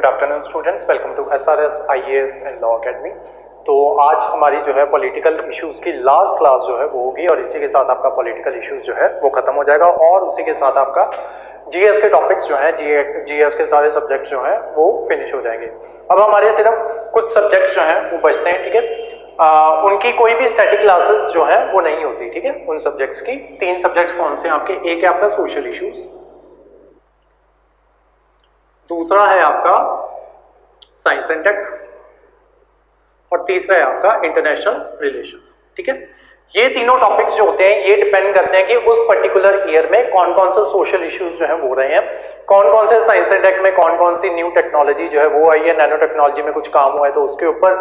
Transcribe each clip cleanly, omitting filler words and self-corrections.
Good afternoon students, welcome to SRS IAS and law academy. तो आज हमारी जो है पॉलिटिकल इश्यूज़ की लास्ट क्लास जो है वो होगी और इसी के साथ आपका पॉलिटिकल इश्यूज़ जो है वो खत्म हो जाएगा और उसी के साथ आपका जीएस के टॉपिक्स जो हैं जीएस के सारे सब्जेक्ट्स जो हैं वो फिनिश हो जाएंगे। अब हमारे सिर्फ कुछ सब्जेक्ट्स जो हैं वो बचते हैं, ठीक है। उनकी कोई भी स्टैटिक क्लासेस जो है वो नहीं होती, ठीक है। उन सब्जेक्ट्स की 3 सब्जेक्ट्स कौन से हैं आपके? एक है आपका सोशल इश्यूज, दूसरा है आपका साइंस एंड टेक और तीसरा है आपका इंटरनेशनल रिलेशंस, ठीक है। ये तीनों टॉपिक्स जो होते हैं ये डिपेंड करते हैं कि उस पर्टिकुलर ईयर में कौन कौन से सोशल इश्यूज जो है वो रहे हैं, कौन कौन से साइंस एंड टेक में कौन कौन सी न्यू टेक्नोलॉजी जो है वो आई है, नैनो टेक्नोलॉजी में कुछ काम हुआ है तो उसके ऊपर,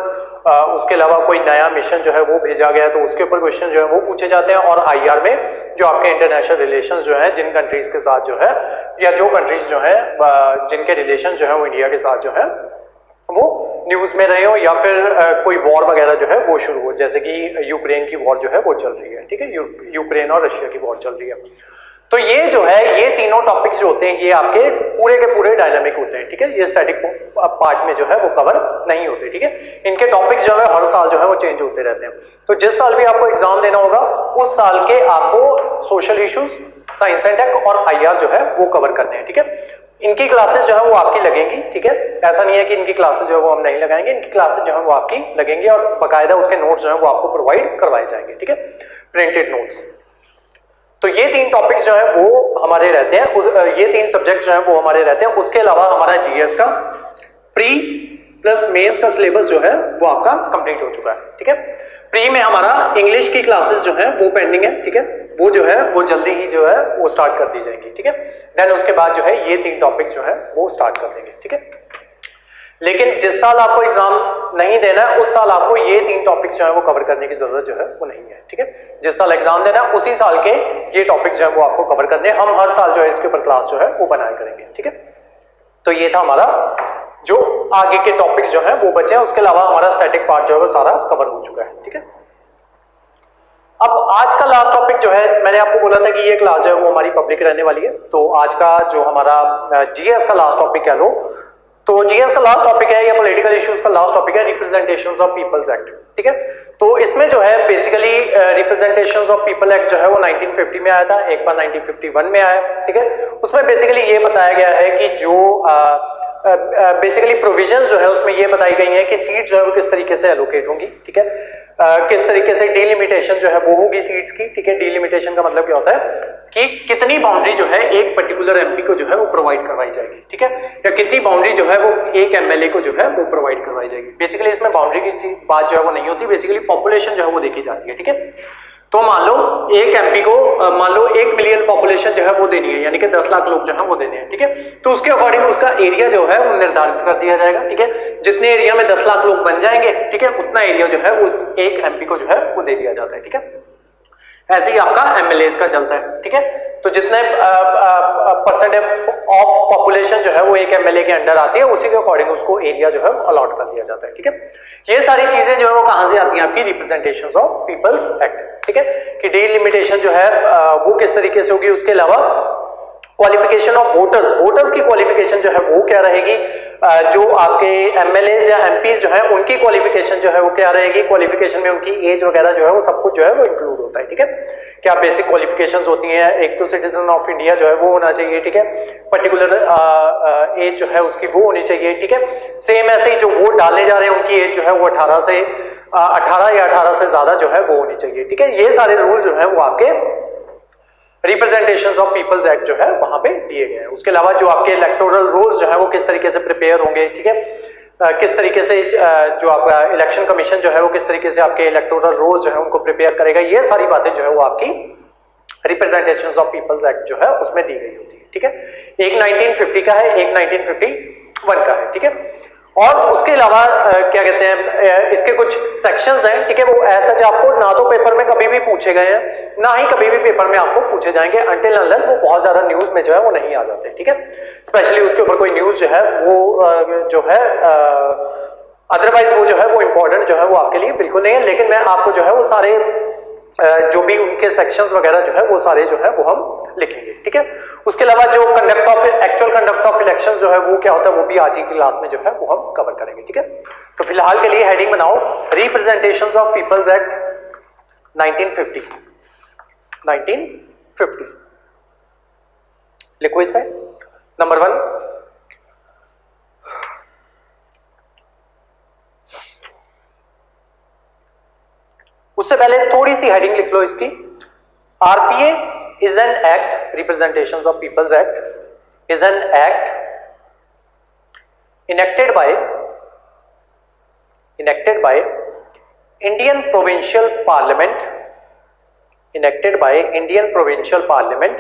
उसके अलावा कोई नया मिशन जो है वो भेजा गया है तो उसके ऊपर क्वेश्चन जो है वो पूछे जाते हैं। और आईआर में जो आपके इंटरनेशनल रिलेशंस जो है जिन कंट्रीज के साथ जो है या जो कंट्रीज जो है जिनके रिलेशन जो है वो इंडिया के साथ जो है वो न्यूज में रहे हो या फिर कोई वॉर वगैरह जो है वो शुरू हो, जैसे कि यूक्रेन की वॉर जो है वो चल रही है, ठीक है। यूक्रेन और रशिया की वॉर चल रही है। तो ये जो है ये तीनों टॉपिक्स जो होते हैं ये आपके पूरे के पूरे डायनामिक होते हैं, ठीक है। ये स्टैटिक पार्ट में जो है वो कवर नहीं होते, ठीक है। इनके टॉपिक्स जो है हर साल जो है वो चेंज होते रहते हैं। तो जिस साल भी आपको एग्जाम देना होगा उस साल के आपको social issues, science and tech और आईआर जो है वो कवर करने हैं, ठीक है। इनकी क्लासेस जो है वो आपकी लगेंगी, ठीक है। ऐसा नहीं है कि इनकी क्लासेस जो है वो हम नहीं लगाएंगे, इनकी क्लासेस जो है वो आपकी लगेंगी और बाकायदा उसके नोट्स जो है वो आपको प्रोवाइड करवाए जाएंगे, ठीक है, प्रिंटेड नोट्स। तो ये 3 टॉपिक्स जो है वो हमारे रहते हैं, ये 3 सब्जेक्ट जो है वो हमारे रहते हैं। उसके अलावा हमारा जीएस का प्री प्लस मेंस का सिलेबस जो है वो आपका कंप्लीट हो चुका है, ठीक है। प्री में हमारा इंग्लिश की क्लासेस जो है वो पेंडिंग है, ठीक है। वो जो है वो जल्दी ही जो है वो स्टार्ट कर दी जाएंगी, ठीक है। देन उसके बाद जो है ये 3 टॉपिक जो है वो स्टार्ट कर देंगे, ठीक है। लेकिन जिस साल आपको एग्जाम नहीं देना है उस साल आपको ये 3 टॉपिक जो है वो कवर करने की जरूरत जो है वो नहीं है, ठीक है। जिस साल एग्जाम देना है उसी साल के ये टॉपिक जो है वो आपको कवर करने हैं। हम हर साल जो है इसके ऊपर क्लास जो है वो बनाया करेंगे, ठीक है। तो ये था हमारा जो आगे के टॉपिक्स जो है वो बचे हैं। उसके अलावा हमारा स्टैटिक पार्ट जो है वो सारा कवर हो चुका है, ठीक है। अब आज का लास्ट टॉपिक जो है, मैंने आपको बोला था कि ये क्लास जो है वो हमारी पब्लिक रहने वाली है। तो आज का जो हमारा जीएस का लास्ट टॉपिक है लो, तो जीएस का लास्ट टॉपिक है या पॉलिटिकल इश्यूज का लास्ट टॉपिक है रिप्रेजेंटेशंस ऑफ पीपल्स एक्ट, ठीक है। तो इसमें जो है basically representations of people act जो है वो 1950 में आया था, एक बार 1951 में आया, ठीक है। उसमें बेसिकली ये बताया गया है कि जो बेसिकली प्रोविजंस जो है उसमें ये बताई गई है कि सीट्स जो है वो किस तरीके से एलोकेट होंगी, ठीक है। किस तरीके से डिलिमिटेशन जो है वो होगी सीट्स की, ठीक है। डिलिमिटेशन का मतलब क्या होता है कि कितनी बाउंड्री जो है एक पर्टिकुलर एमपी को जो है वो प्रोवाइड करवाई जाएगी, ठीक है, या कितनी बाउंड्री जो है वो एक एमएलए को जो है वो प्रोवाइड करवाई जाएगी। बेसिकली इसमें बाउंड्री की बात जो है वो नहीं होती, बेसिकली पॉपुलेशन जो है वो देखी जाती है, ठीक है। तो मान लो एक एमपी को मान लो 1 मिलियन पॉपुलेशन जो है वो देनी है, यानी कि 10 लाख लोग जो है वो देने हैं, ठीक है। तो उसके अकॉर्डिंग उसका एरिया जो है वो निर्धारित कर दिया जाएगा, ठीक है। जितने एरिया में 10 लाख लोग बन जाएंगे, ठीक है, उतना एरिया जो है उस एक एमपी को जो है वो दे दिया जाता है, ठीक है। ऐसे ही आपका एमएलएस का चलता है, ठीक है। तो जितने परसेंटेज ऑफ पॉपुलेशन जो है वो एक एमएलए के अंडर आती है उसी के अकॉर्डिंग उसको एरिया जो है अलॉट कर दिया जाता है, ठीक है। ये सारी चीजें जो है वो कहां से आती हैं? आपकी रिप्रेजेंटेशंस ऑफ पीपल्स एक्ट, ठीक है, कि डिलिमिटेशन जो है वो किस तरीके से होगी। उसके अलावा क्वालिफिकेशन ऑफ वोटर्स, वोटर्स की क्वालिफिकेशन जो है वो क्या रहेगी, जो आपके एमएलएस या एमपीज जो है उनकी क्वालिफिकेशन जो है वो क्या रहेगी, क्वालिफिकेशन में उनकी एज वगैरह जो है वो सब कुछ जो है वो इंक्लूड होता है, ठीक है। क्या बेसिक क्वालिफिकेशंस होती हैं, एक तो सिटीजन ऑफ इंडिया जो है वो होना चाहिए, ठीक है, पर्टिकुलर एज जो है उसकी वो होनी चाहिए, ठीक है। सेम ऐसे ही जो वोट डालने जा रहे हैं उनकी एज जो है वो 18 या 18 से ज्यादा जो है वो होनी चाहिए, ठीक है। ये सारे रूल जो है वो आपके रिप्रेजेंटेशंस ऑफ पीपल्स एक्ट जो है वहां पे दिए गए हैं। उसके अलावा जो आपके इलेक्टोरल रोल्स जो है वो किस तरीके से प्रिपेयर होंगे, ठीक है, किस तरीके से जो आपका इलेक्शन कमीशन जो है वो किस तरीके से आपके इलेक्टोरल रोल्स जो है उनको प्रिपेयर करेगा, ये सारी बातें जो है वो आपकी रिप्रेजेंटेशंस ऑफ पीपल्स एक्ट जो है उसमें दी गई होती है, ठीक है। एक 1950 का है, एक 1951 का है, ठीक है। और उसके अलावा क्या कहते हैं, इसके कुछ सेक्शंस हैं, ठीक है, वो ऐसा जो आपको ना तो पेपर में कभी भी पूछे गए हैं ना ही कभी भी पेपर में आपको पूछे जाएंगे अनटिल अनलेस वो बहुत ज्यादा न्यूज में जो है वो नहीं आ जाते, ठीक है। स्पेशली उसके ऊपर कोई न्यूज जो है वो जो है अदरवाइज वो जो है वो इंपॉर्टेंट जो है वो आपके लिए बिल्कुल नहीं है। लेकिन मैं आपको जो है वो सारे जो भी उनके सेक्शंस वगैरह जो है वो सारे जो है वो हम लिखेंगे, ठीक है। उसके अलावा जो एक्चुअल कंडक्ट ऑफ इलेक्शन जो है वो क्या होता है, वो भी आज की क्लास में जो है वो हम कवर करेंगे, ठीक है। तो फिलहाल के लिए हेडिंग बनाओ, रिप्रेजेंटेशंस ऑफ पीपल्स एक्ट 1950। 1950 लिखो इसमें। नंबर 1, उससे पहले थोड़ी सी हेडिंग लिख लो इसकी। RPA is an act, representations of people's act is an act enacted by Indian Provincial Parliament, enacted by Indian Provincial Parliament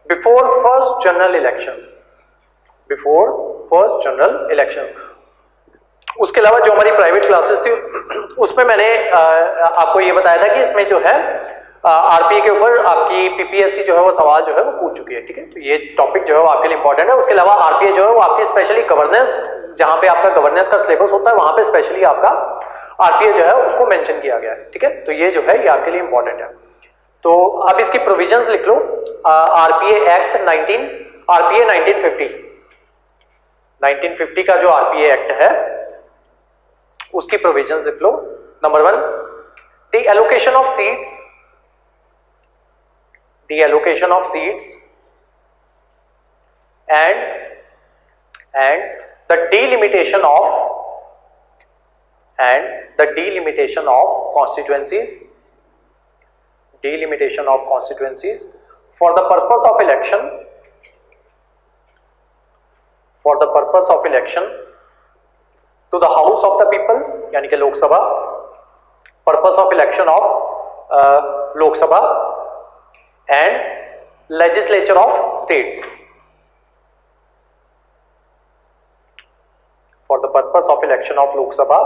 before first general elections, before first general elections। उसके अलावा जो हमारी प्राइवेट क्लासेस थी उसमें मैंने आपको ये बताया था कि इसमें जो है आरपीए के ऊपर आपकी पीपीएससी जो है वो सवाल जो है वो पूछ चुकी है, ठीक है। तो ये टॉपिक जो है वो आपके लिए इंपॉर्टेंट है। उसके अलावा आरपीए जो है वो आपकी स्पेशली गवर्नेंस, जहां पे आपका गवर्नेंस का सिलेबस होता है वहां पे स्पेशली आपका आरपीए जो है उसको मेंशन किया गया है, ठीक है। तो ये जो है ये आपके लिए इंपॉर्टेंट है। तो अब इसकी प्रोविजंस लिख लो। आरपीए एक्ट 1950, 1950 का जो आरपीए एक्ट है उसकी प्रोविजंस लिख लो। Number 1, the allocation of seats, the allocation of seats and the delimitation of constituencies, for the purpose of election, to the house of the people यानी कि Lok Sabha, purpose of election of Lok Sabha and legislature of states, for the purpose of election of Lok Sabha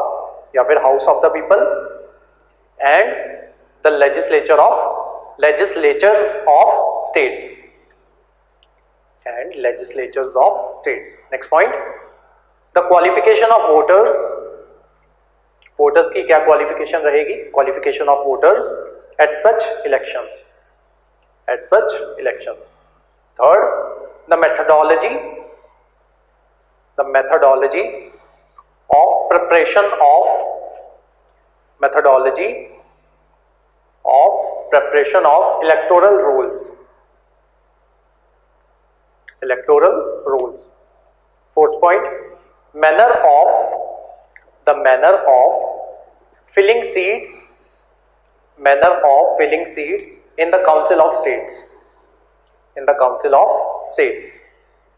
या फिर House of the People and the legislatures of states and legislatures of states। Next point, the qualification of voters, voters की क्या qualification रहेगी, qualification of voters at such elections, at such elections। Third, the methodology of preparation of electoral rolls। Fourth point, manner of filling seats in the council of states,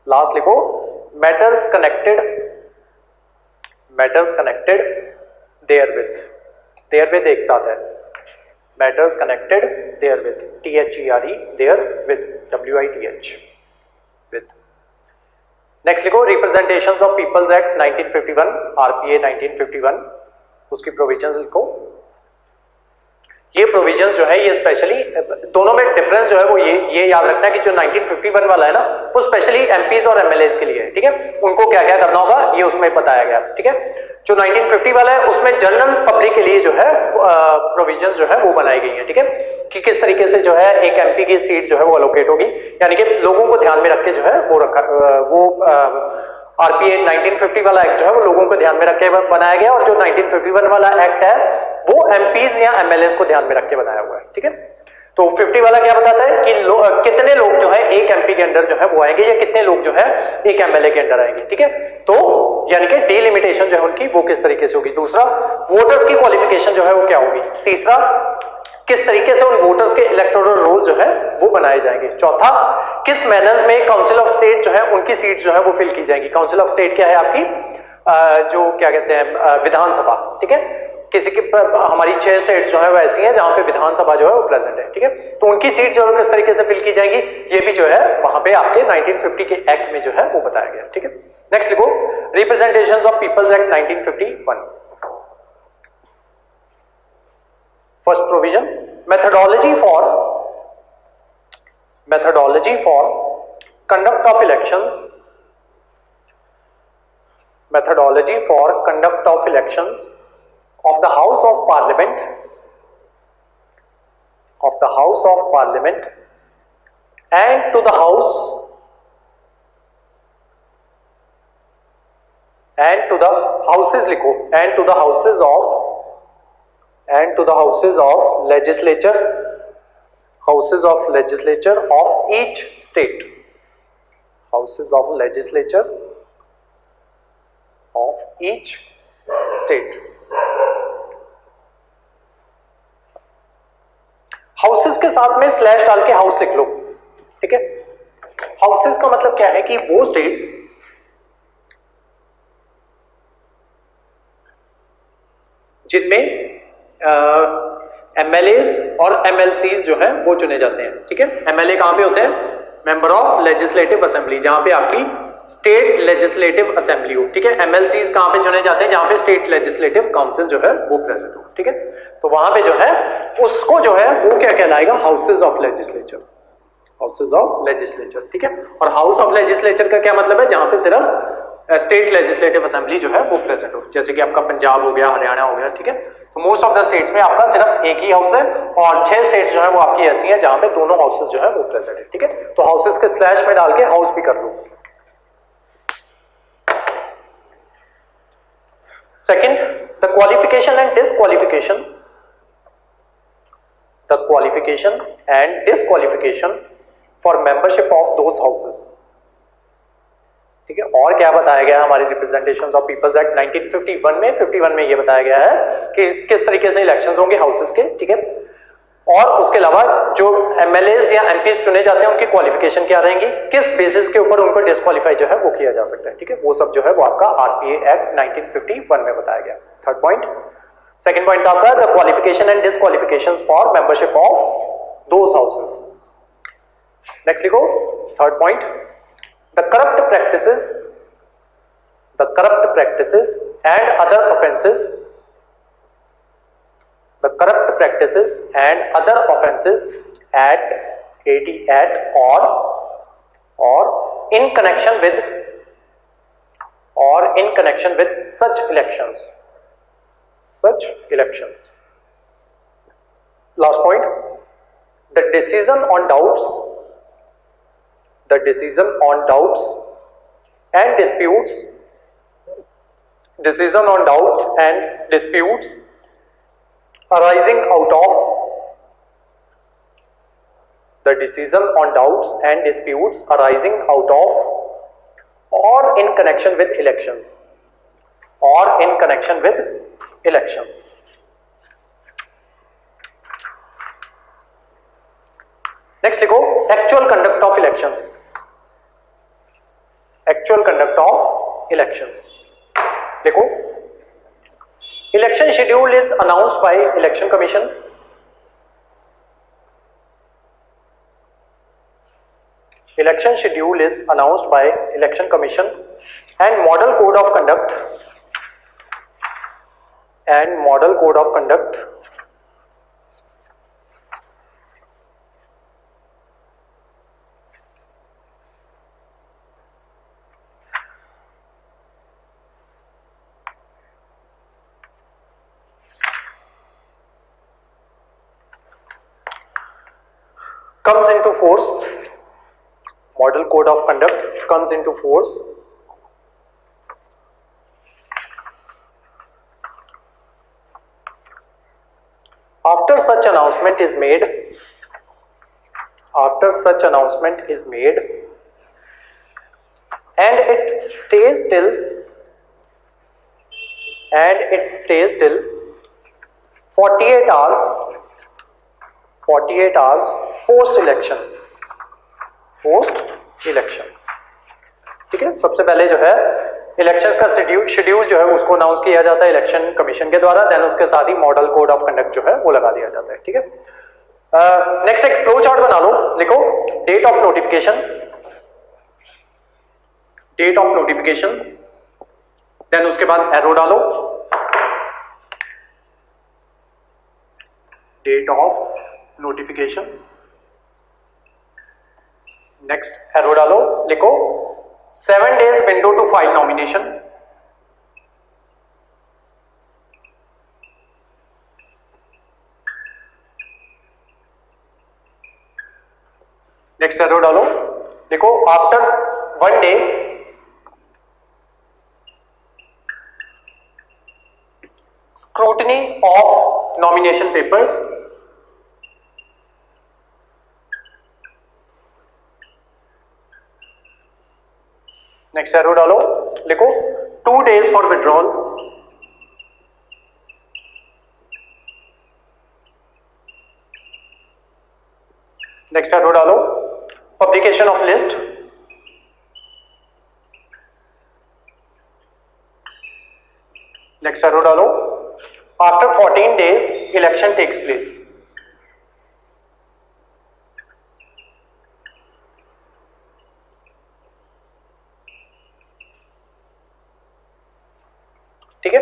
last लिखो matters connected therewith एक साथ है, matters connected therewith, therewith, with। next लिखो representations of people's act 1951, RPA 1951, उसकी provisions लिखो। ये provisions जो है ये स्पेशली, दोनों में डिफरेंस जो है वो ये याद रखना है कि जो 1951 वाला है ना वो स्पेशली एमपीज और एमएलएज के लिए है, ठीक है। उनको क्या क्या करना होगा ये उसमें बताया गया, ठीक है। जो 1950 वाला है उसमें जनरल पब्लिक के लिए जो है प्रोविजंस जो है वो बनाई गई है, ठीक है, कि किस तरीके से जो है एक एमपी की सीट जो है वो अलोकेट होगी, यानी कि लोगों को ध्यान में रख के जो है वो आरपीए 1950 वाला एक्ट जो है वो लोगों को ध्यान में रख के बनाया गया, और जो 1951 वाला एक्ट है वो एमपीज या एमएलएस को ध्यान में रख के बनाया हुआ है, ठीक है। तो 50 वाला क्या बताता है कि कितने लोग जो है एक एमपी के अंदर जो है वो आएंगे या कितने लोग जो है एक एमएलए के अंदर आएंगे, ठीक है। तो यानी कि डिलिमिटेशन जो है उनकी वो किस तरीके से होगी। दूसरा, वोटर्स की क्वालिफिकेशन जो है वो क्या होगी। तीसरा, किस तरीके से उन वोटर्स के इलेक्टोरल रोल जो है वो बनाए जाएंगे। चौथा, किस मैनर्स में काउंसिल ऑफ स्टेट जो है उनकी सीट जो है वो फिल की जाएंगी। काउंसिल ऑफ स्टेट क्या है आपकी जो क्या कहते हैं विधानसभा, ठीक है। किसी की हमारी 6 स्टेट्स जो है वो ऐसी हैं जहां पे विधानसभा जो है वो प्रेजेंट है, ठीक है। तो उनकी सीट जो है किस तरीके से फिल की जाएंगी ये भी जो है वहां पे आपके 1950 के एक्ट में जो है वो बताया गया, ठीक है। नेक्स्ट लिखो, representations of people's act 1951। First provision, methodology for conduct of elections, of the House of Parliament and to the house and to the houses लिखो, and to the houses of legislature, houses of legislature of each state, houses of legislature of each state. Houses के साथ में slash डाल के house लिख लो, ठीक है। Houses का मतलब क्या है कि वो स्टेट्स जिनमें एमएलएस और एमएलसीज जो है वो चुने जाते हैं, ठीक है। एमएलए कहां पे होते हैं? मेंबर ऑफ लेजिस्लेटिव असेंबली, जहां पे आपकी स्टेट लेजिस्लेटिव असेंबली हो, ठीक है। एमएलसीज कहां पे चुने जाते हैं? जहां पे स्टेट लेजिस्लेटिव काउंसिल जो है वो प्रेजेंट हो, ठीक है। तो वहां पे जो है उसको जो है वो क्या कहलाएगा? Houses of legislature, houses of legislature, ठीक है। और हाउस ऑफ लेजिस्लेचर का क्या मतलब है? जहां पे सिर्फ स्टेट लेजिस्लेटिव असेंबली जो है वो प्रेजेंट हो, जैसे कि आपका पंजाब हो गया, हरियाणा हो गया, ठीक है। तो मोस्ट ऑफ द स्टेट्स में आपका सिर्फ एक ही हाउस है और 6 स्टेट्स जो है वो आपकी ऐसी हैं जहां पे दोनों हाउसेस जो है वो प्रेजेंट है, ठीक है। तो हाउसेस के स्लैश में डाल के हाउस भी कर लो। Second, the qualification and disqualification, the qualification and disqualification for membership of those houses, ठीक है। और क्या बताया गया है हमारी रिप्रेजेंटेशन ऑफ पीपल्स एक्ट 1951 में? 51 में ये बताया गया है कि किस तरीके से इलेक्शंस होंगे हाउसेस के, ठीक है। और उसके अलावा जो एमएलएस या एमपीज चुने जाते हैं उनकी क्वालिफिकेशन क्या रहेंगी, किस बेसिस के ऊपर उनको डिस्क्वालीफाई जो है वो किया जा सकता है, ठीक है। वो सब जो है वो आपका आरपीए एक्ट 1951 में बताया गया। थर्ड पॉइंट, सेकंड पॉइंट आपका the qualification and disqualifications for membership of those houses. Next लिखो, third point, the corrupt practices and other offenses, the corrupt practices and other offenses at or in connection with such elections, last point, the decision on doubts and disputes arising out of or in connection with elections, next लिखो, actual conduct of elections, देखो election schedule is announced by election commission, and model code of conduct comes into force. Model code of conduct comes into force after such announcement is made, and it stays till 48 hours post election, ठीक है। सबसे पहले जो है elections का schedule जो है उसको अनाउंस किया जाता है इलेक्शन कमीशन के द्वारा, देन उसके साथ ही मॉडल कोड ऑफ कंडक्ट जो है वो लगा दिया जाता है, ठीक है। नेक्स्ट एक फ्लो चार्ट बना लो, लिखो डेट ऑफ नोटिफिकेशन, देन उसके बाद एरो डालो, date of notification, next arrow डालो, लिखो 7 days window to file nomination, next arrow डालो, देखो after 1 day scrutiny of nomination papers, next arrow डालो, लिखो 2 days for withdrawal, next arrow डालो, publication of list, next arrow डालो, after 14 days election takes place, ठीक है।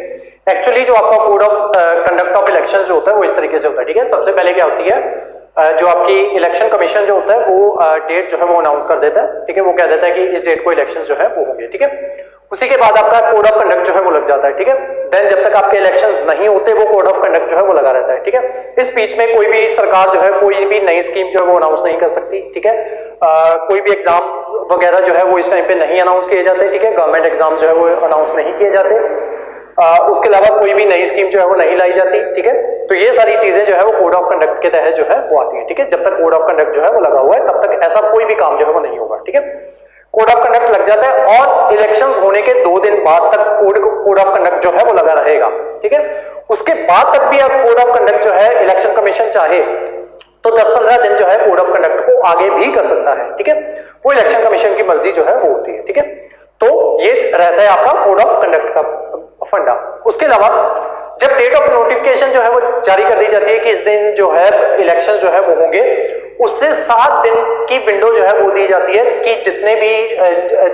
एक्चुअली जो आपका code of conduct of election जो होता है वो इस तरीके से होता है, ठीक है। सबसे पहले क्या होती है, जो आपकी इलेक्शन कमीशन जो होता है वो डेट जो है वो अनाउंस कर देता है, ठीक है। वो कह देता है कि इस डेट को इलेक्शन जो है वो होंगे, ठीक है। उसी के बाद आपका कोड ऑफ कंडक्ट जो है वो लग जाता है, ठीक है। देन जब तक आपके इलेक्शंस नहीं होते वो कोड ऑफ कंडक्ट जो है वो लगा रहता है, ठीक है। इस बीच में कोई भी सरकार जो है कोई भी नई स्कीम जो है वो अनाउंस नहीं कर सकती, ठीक है। कोई भी एग्जाम वगैरह जो है वो इस टाइम पे नहीं अनाउंस किए जाते, ठीक है। गवर्नमेंट एग्जाम जो है वो अनाउंस नहीं किए जाते, उसके अलावा कोई भी नई स्कीम जो है वो नहीं लाई जाती, ठीक है। तो ये सारी चीजें जो है वो कोड ऑफ कंडक्ट के तहत जो है वो आती है, ठीक है। जब तक कोड ऑफ कंडक्ट जो है वो लगा हुआ है तब तक ऐसा कोई भी काम जो है वो नहीं होगा, ठीक है। कोड ऑफ कंडक्ट लग जाता है और इलेक्शंस होने के 2 दिन बाद तक कोड ऑफ कंडक्ट जो है वो लगा रहेगा, ठीक है। उसके बाद तक भी अब कोड ऑफ कंडक्ट जो है इलेक्शन कमीशन चाहे तो 10-15 दिन जो है कोड ऑफ कंडक्ट को आगे भी कर सकता है, ठीक है। वो इलेक्शन कमीशन की मर्जी जो है वो होती है, ठीक है। तो ये रहता है आपका कोड ऑफ कंडक्ट का फंडा। उसके अलावा जब डेट ऑफ नोटिफिकेशन जो है वो जारी कर दी जाती है कि इस दिन जो है इलेक्शन जो है वो होंगे, उससे 7 दिन की विंडो जो है वो दी जाती है कि जितने भी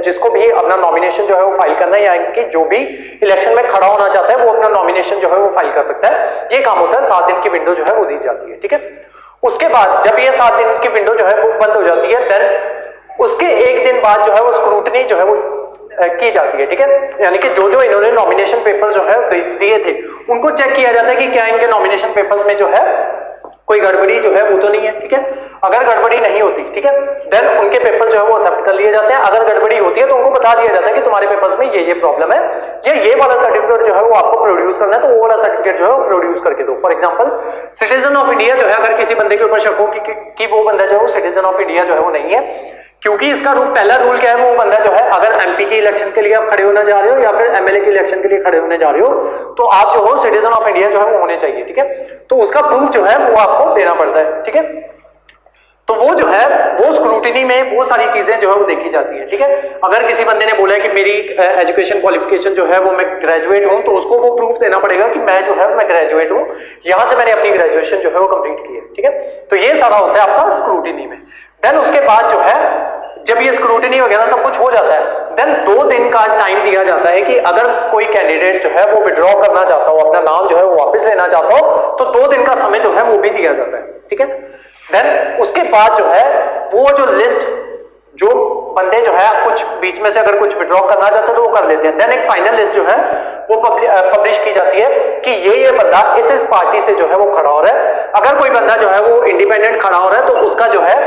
जिसको भी अपना नॉमिनेशन जो है वो फाइल करना है या कि जो भी इलेक्शन में खड़ा होना चाहता है वो अपना नॉमिनेशन जो है वो फाइल कर सकता है। ये काम होता है, 7 दिन की विंडो जो है वो दी जाती है, ठीक है। उसके बाद जब ये 7 दिन की विंडो जो है वो बंद हो जाती है, देन उसके 1 दिन बाद जो है वो स्क्रूटनी जो है वो की जाती है, ठीक है। यानी कि जो जो इन्होंने नॉमिनेशन पेपर्स जो है दिए थे उनको चेक किया जाता है कि क्या इनके नॉमिनेशन पेपर्स में जो है कोई गड़बड़ी जो है वो तो नहीं है, ठीक है। अगर गड़बड़ी नहीं होती, ठीक है, देन उनके पेपर जो है वो एक्सेप्ट कर लिए जाते हैं। अगर गड़बड़ी होती है तो उनको बता दिया जाता है कि तुम्हारे पेपर्स में ये प्रॉब्लम है, ये वाला सर्टिफिकेट जो है वो आपको प्रोड्यूस करना है, तो वो वाला सर्टिफिकेट जो है वो प्रोड्यूस करके दो। For example citizen of India जो है, अगर किसी बंदे के ऊपर शक हो कि वो बंदा जो है वो सिटीजन ऑफ इंडिया जो है वो नहीं है, क्योंकि इसका पहला रूल क्या है, वो बंदा जो है अगर एमपी के इलेक्शन के लिए आप खड़े होने जा रहे हो या फिर एमएलए के इलेक्शन के लिए खड़े होने जा रहे हो तो आप जो हो सिटीजन ऑफ इंडिया जो है वो होने चाहिए, ठीक है। तो उसका प्रूफ जो है वो आपको देना पड़ता है, ठीक है। तो वो जो है वो स्क्रूटिनी में वो सारी चीजें जो है वो देखी जाती है, ठीक है। अगर किसी बंदे ने बोला है कि मेरी एजुकेशन क्वालिफिकेशन जो है वो मैं ग्रेजुएट हूं, तो उसको वो प्रूफ देना पड़ेगा कि मैं जो है मैं ग्रेजुएट हूं, यहां से मैंने अपनी ग्रेजुएशन जो है वो कंप्लीट की है, ठीक है। तो ये सारा होता है आपका स्क्रूटिनी में। देन उसके बाद जो है जब ये स्क्रूटिनी वगैरह सब कुछ हो जाता है, देन 2 दिन का टाइम दिया जाता है कि अगर कोई कैंडिडेट जो है वो विड्रॉ करना चाहता हो, अपना नाम जो है वो वापस लेना चाहता हो, तो 2 दिन का समय जो है वो भी दिया जाता है, ठीक है। देन उसके बाद जो है वो जो लिस्ट जो बंदे जो है कुछ बीच में से अगर कुछ विड्रॉ करना चाहते हैं तो वो कर लेते हैं। देन एक फाइनल लिस्ट जो है वो पब्लिश की जाती है कि ये बंदा इस पार्टी से जो है वो खड़ा हो रहा है। अगर कोई बंदा जो है वो इंडिपेंडेंट खड़ा हो रहा है तो उसका जो है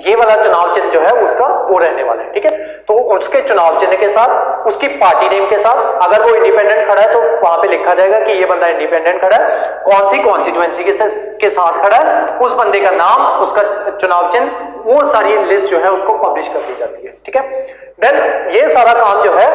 ये वाला चुनाव चिन्ह जो है उसका वो रहने वाला है, ठीक है। तो उसके चुनाव चिन्ह के साथ उसकी पार्टी नेम के साथ, अगर वो इंडिपेंडेंट खड़ा है तो वहां पे लिखा जाएगा कि ये बंदा इंडिपेंडेंट खड़ा है, कौन सी कॉन्स्टिट्यूएंसी के साथ खड़ा है, उस बंदे का नाम, उसका चुनाव चिन्ह, वो सारी लिस्ट जो है उसको पब्लिश कर दी जाती है, ठीक है। देन ये सारा काम जो है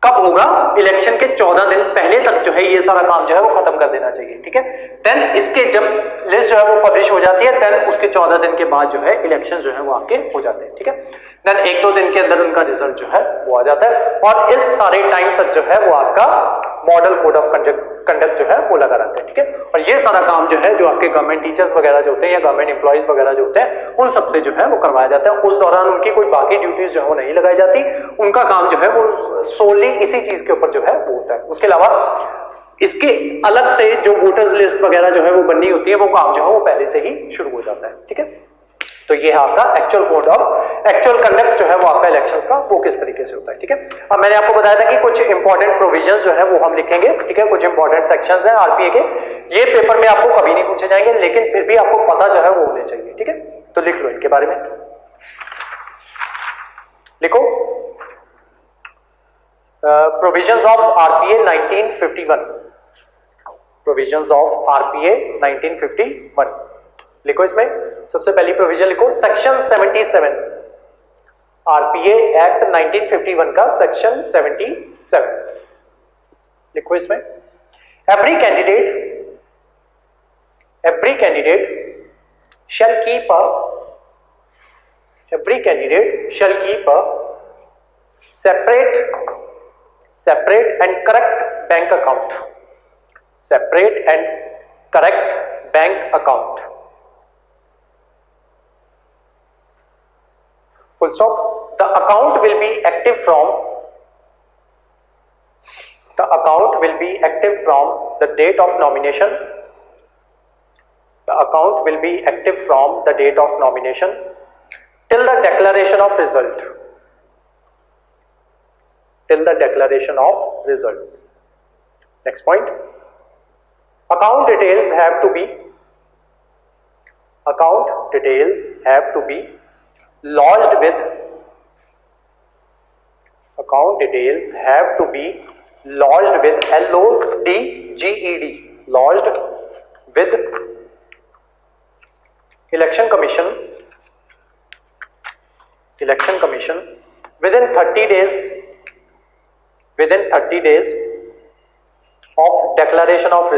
कब होगा, इलेक्शन के 14 दिन पहले तक जो है ये सारा काम जो है वो खत्म कर देना चाहिए, ठीक है। देन इसके जब लिस्ट जो है वो पब्लिश हो जाती है, देन उसके 14 दिन के बाद जो है इलेक्शन जो है वो आपके हो जाते हैं, ठीक है। देन 1-2 दिन के अंदर उनका रिजल्ट जो है वो आ जाता है और इस सारे टाइम तक जो है वो आपका मॉडल कोड ऑफ कंडक्ट जो है वो लगा रहता है, ठीक है। और ये सारा काम जो है जो आपके गवर्नमेंट टीचर्स वगैरह जो होते हैं या गवर्नमेंट एम्प्लॉइज वगैरह जो होते हैं उन सबसे जो है वो करवाया जाता है। उस दौरान उनकी कोई बाकी ड्यूटीज जो है वो नहीं लगाई जाती, उनका काम जो है वो सोली इसी चीज के ऊपर जो है वो होता है। उसके अलावा इसके अलग से जो वोटर्स लिस्ट वगैरह जो है वो बननी होती है, वो काम जो है वो पहले से ही शुरू हो जाता है, ठीक है। तो ये है आपका actual code of actual conduct जो है वो आपका इलेक्शंस का वो किस तरीके से होता है, ठीक है। अब मैंने आपको बताया था कि कुछ इंपॉर्टेंट प्रोविजंस जो है वो हम लिखेंगे, ठीक है। कुछ इंपॉर्टेंट सेक्शंस हैं आरपीए के, ये पेपर में आपको कभी नहीं पूछे जाएंगे लेकिन फिर भी आपको पता जो है वो होने चाहिए, ठीक है। तो लिख लो इनके बारे में, लिखो provisions of RPA 1951, provisions of RPA 1951 लिखो। इसमें सबसे पहली प्रोविजन लिखो सेक्शन 77, आरपीए एक्ट 1951 का सेक्शन 77 लिखो। इसमें every candidate shall keep a separate and correct bank account, full stop. The account will be active from the date of nomination. The account will be active from the date of nomination till the declaration of result. Next point. Account details have to be lodged with lodged with Election Commission within 30 days of declaration of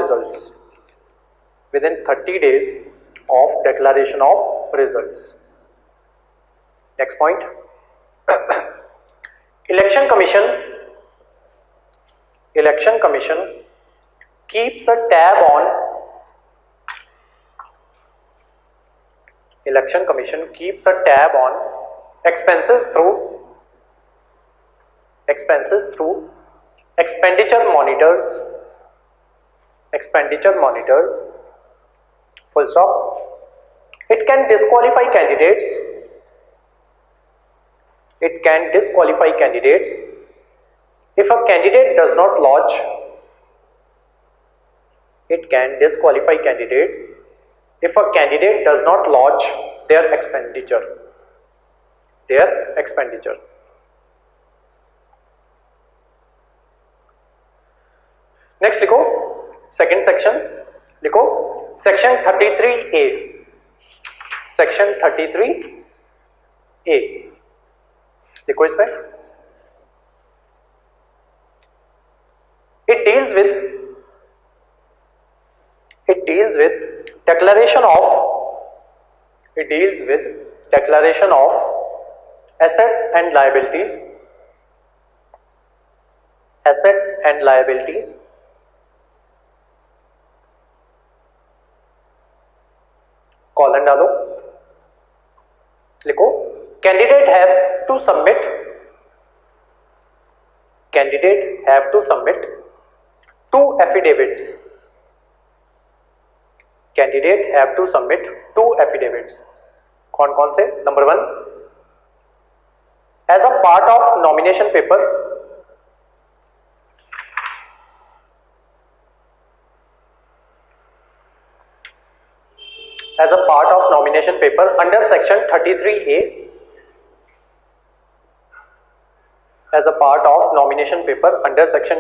results. Next point. Election Commission keeps a tab on expenses through expenditure monitors, full stop. It can disqualify candidates if a candidate does not lodge their expenditure. Next लिखो second section, लिखो section 33A. लिखो इसमें it deals with declaration of assets and liabilities colon डालो, लिखो candidate have to submit two affidavits. कौन कौन से? Number 1, as a part of nomination paper under section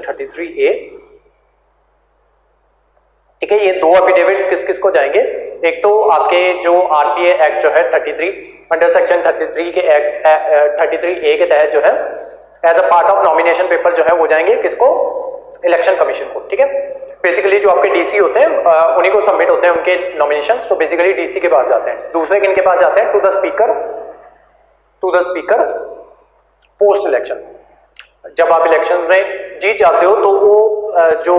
33A, ठीक है। ये दो एफिडेविट्स किस किस को जाएंगे? एक तो आपके जो आरपीए एक्ट जो है 33 अंडर सेक्शन 33 के एक्ट 33A के तहत जो है as a part of nomination paper जो है वो जाएंगे किसको? इलेक्शन कमीशन को, ठीक है। बेसिकली जो आपके डीसी होते हैं उन्हीं को सबमिट होते हैं उनके नॉमिनेशंस, तो बेसिकली डीसी के पास जाते हैं। दूसरे किन के पास जाते हैं? To the speaker post election. जब आप इलेक्शन में जीत जाते हो तो वो जो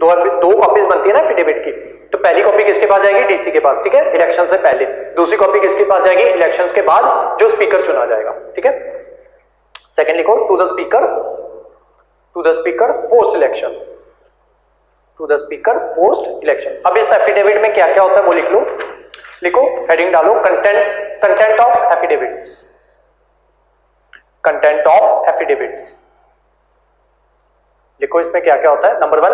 दो कॉपीज बनती है ना एफिडेविट की, तो पहली कॉपी किसके पास जाएगी? डीसी के पास, ठीक है, इलेक्शन से पहले। दूसरी कॉपी किसके पास जाएगी? इलेक्शन के बाद जो स्पीकर चुना जाएगा, ठीक है। सेकेंड लिखो to the speaker post election. अब इस एफिडेविट में क्या क्या होता है वो लिख लो, लिखो हेडिंग डालो कंटेंट ऑफ एफिडेविट्स। लिखो इसमें क्या क्या होता है। Number 1,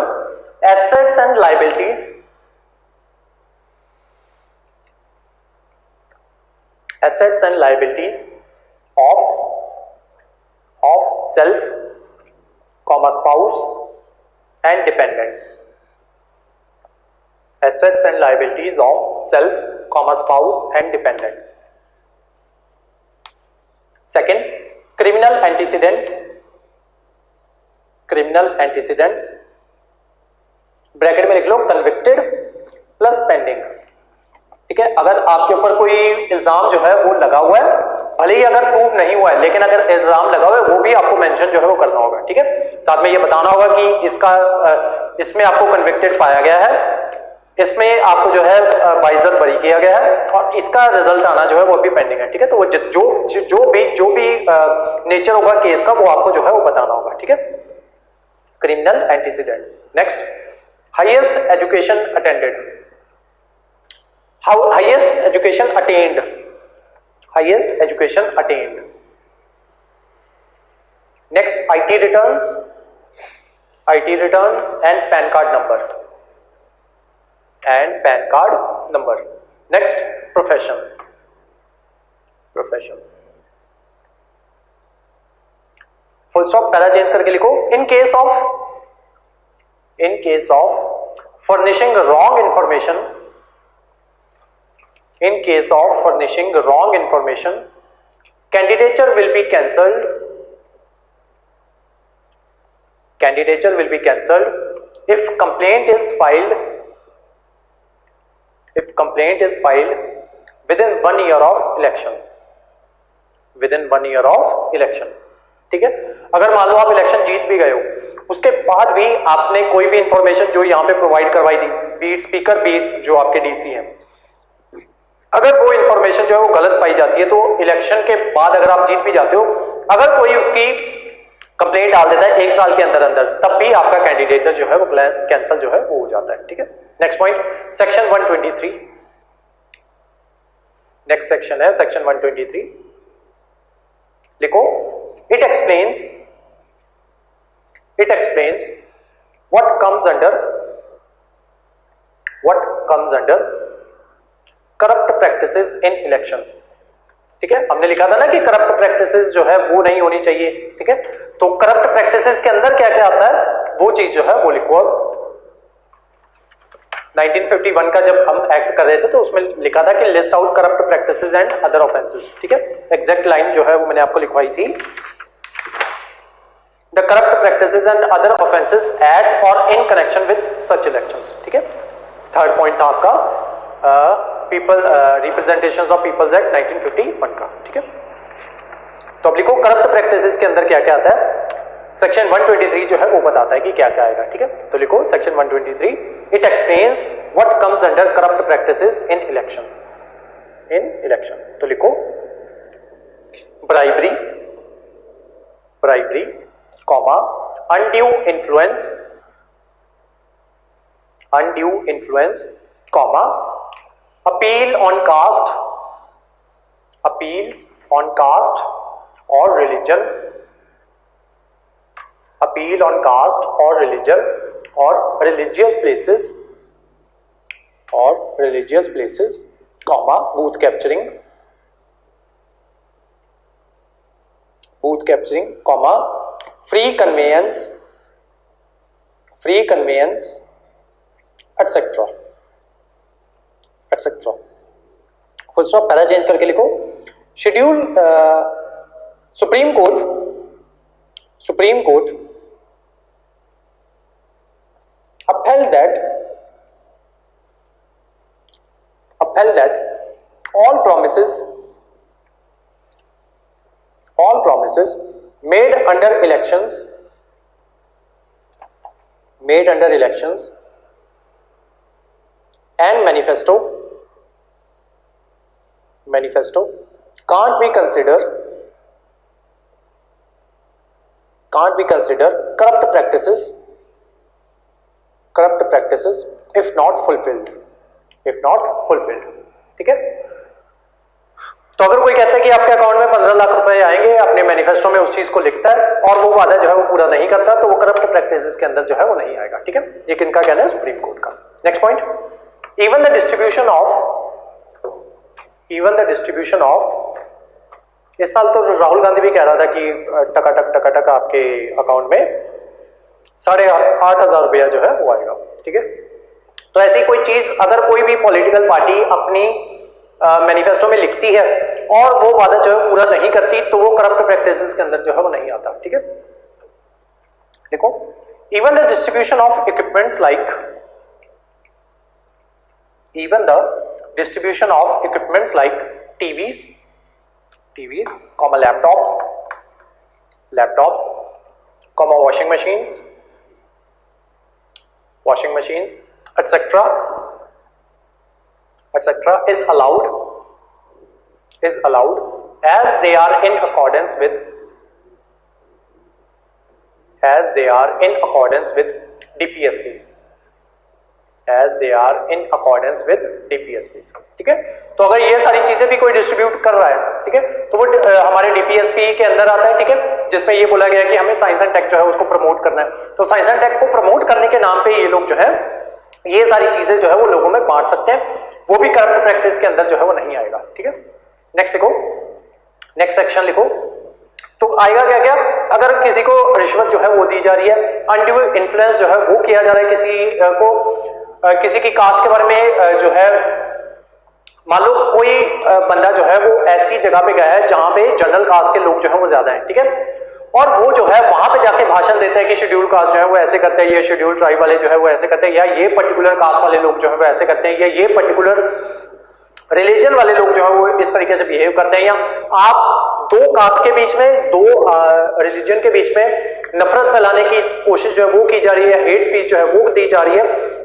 assets and liabilities assets and liabilities of self, spouse and dependents. Assets and liabilities of self, spouse and dependents. Second, criminal antecedents. Criminal antecedents, bracket में लिख लो कन्विक्टेड प्लस पेंडिंग। ठीक है, अगर आपके ऊपर कोई इल्जाम जो है वो लगा हुआ है, भले ही अगर प्रूव नहीं हुआ है, लेकिन अगर इल्जाम लगा हुआ है वो भी आपको मेंशन जो है वो करना होगा। ठीक है, साथ में ये बताना होगा कि इसमें आपको कन्विक्टेड पाया गया है, इसमें आपको जो है बाइजर बरी किया गया है और इसका रिजल्ट आना जो है वो भी पेंडिंग है। ठीक है, तो वो जो भी नेचर होगा केस का वो आपको जो है वो बताना होगा। ठीक है, criminal antecedents. Next, highest education attended. Highest education attained. Highest education attained. Next, IT returns. IT returns and PAN card number. And PAN card number. Next, profession. Profession. Full stop para change करके लिखो। In case of furnishing wrong information, in case of furnishing wrong information, candidature will be cancelled, candidature will be cancelled if complaint is filed, if complaint is filed with in 1 year of election, with in 1 year of election. ठीक है, अगर मान लो आप election जीत भी गए हो, उसके बाद भी आपने कोई भी इंफॉर्मेशन जो यहां पे प्रोवाइड करवाई थी, बीट स्पीकर भी जो आपके डीसी हैं, अगर वो इंफॉर्मेशन जो है वो गलत पाई जाती है तो इलेक्शन के बाद अगर आप जीत भी जाते हो, अगर कोई उसकी कंप्लेंट डाल देता है 1 साल के अंदर अंदर, तब भी आपका कैंडिडेट जो है वो कैंसिल जो है वो हो जाता है। ठीक है, next point section 123। Next section है सेक्शन 123। लिखो, it explains what comes under corrupt practices in election। ठीक है, हमने लिखा था ना कि करप्ट प्रैक्टिसेस जो है वो नहीं होनी चाहिए। ठीक है, तो करप्ट प्रैक्टिसेस के अंदर क्या क्या आता है वो चीज जो है वो लिखो। 1951 का जब हम एक्ट कर रहे थे तो उसमें लिखा था कि list out corrupt practices and other offences. ठीक है, एग्जैक्ट लाइन जो है वो मैंने आपको लिखवाई थी, the corrupt practices and other offences at or in connection with such elections. ठीक है, थर्ड पॉइंट था आपका people representations of people's act 1951 का। ठीक है, तो अब लिखो करप्ट प्रैक्टिसेस के अंदर क्या क्या आता है। सेक्शन 123 जो है वो बताता है कि क्या क्या आएगा। ठीक है, तो लिखो section 123, it explains what comes under corrupt practices in election, in election. तो लिखो bribery, bribery comma undue influence, undue influence comma appeal on caste, appeals on caste और religion, appeal on caste or religion or religious places, or religious places, comma booth capturing, booth capturing, comma free conveyance, free conveyance, etc, etc। Full stop पहला change करके लिखो, schedule supreme court, supreme court upheld that all promises made under elections and manifesto can't be considered corrupt practices if not fulfilled, if not fulfilled। ठीक है, तो अगर कोई कहता है कि आपके अकाउंट में 15 लाख रुपए आएंगे, अपने मैनिफेस्टो में उस चीज को लिखता है और वो वादा जो है वो पूरा नहीं करता, तो वो करप्ट प्रैक्टिसेस के अंदर जो है वो नहीं आएगा। ठीक है, ये किनका कहना है, सुप्रीम कोर्ट का। Next point, even the distribution of even the distribution of, इस साल तो राहुल गांधी भी कह रहा था कि टकाटक आपके अकाउंट में 8,500 रुपया जो है वो आएगा, ठीक है। तो ऐसी कोई चीज अगर कोई भी पॉलिटिकल पार्टी अपनी मैनिफेस्टो में लिखती है और वो वादा जो है पूरा नहीं करती, तो वो करप्ट प्रैक्टिसेस के अंदर जो है वो नहीं आता, ठीक है। देखो, even the distribution of equipments like, even the distribution of equipments like TVs, laptops, washing machines, etc., is allowed as they are in accordance with DPSPs, ठीक है। तो अगर ये सारी चीजें भी कोई डिस्ट्रीब्यूट कर रहा है, ठीक है, तो वो हमारे डीपीएसपी के अंदर आता है, ठीक है, जिसमें ये बोला गया है कि हमें साइंस एंड टेक जो है उसको प्रमोट करना है। तो साइंस एंड टेक को प्रमोट करने के नाम पे ये लोग जो है ये सारी चीजें जो है वो लोगों में बांट सकते हैं, वो भी करप्ट प्रैक्टिस के अंदर जो है वो नहीं आएगा, ठीक है। नेक्स्ट लिखो, नेक्स्ट सेक्शन लिखो। तो आएगा क्या क्या, अगर किसी को रिश्वत जो है वो दी जा रही है, अनड्यू इन्फ्लुएंस जो है वो किया जा रहा है किसी को, किसी की कास्ट के बारे में जो है, मान लो कोई बंदा जो है वो ऐसी जगह पे गया है जहां पे जनरल कास्ट के लोग जो है वो ज्यादा हैं, ठीक है, और वो जो है वहां पे जाके भाषण देते हैं कि शेड्यूल कास्ट जो है वो ऐसे करते हैं, ये शेड्यूल ट्राइब वाले जो है वो ऐसे करते हैं, या ये पर्टिकुलर कास्ट वाले लोग जो है वो ऐसे करते हैं, या ये पर्टिकुलर रिलीजन वाले लोग जो है वो इस तरीके से बिहेव करते हैं, या आप दो कास्ट के बीच में, दो रिलीजन के बीच में नफरत फैलाने की कोशिश जो है वो की जा रही है, हेट स्पीच जो है वो दी जा रही है,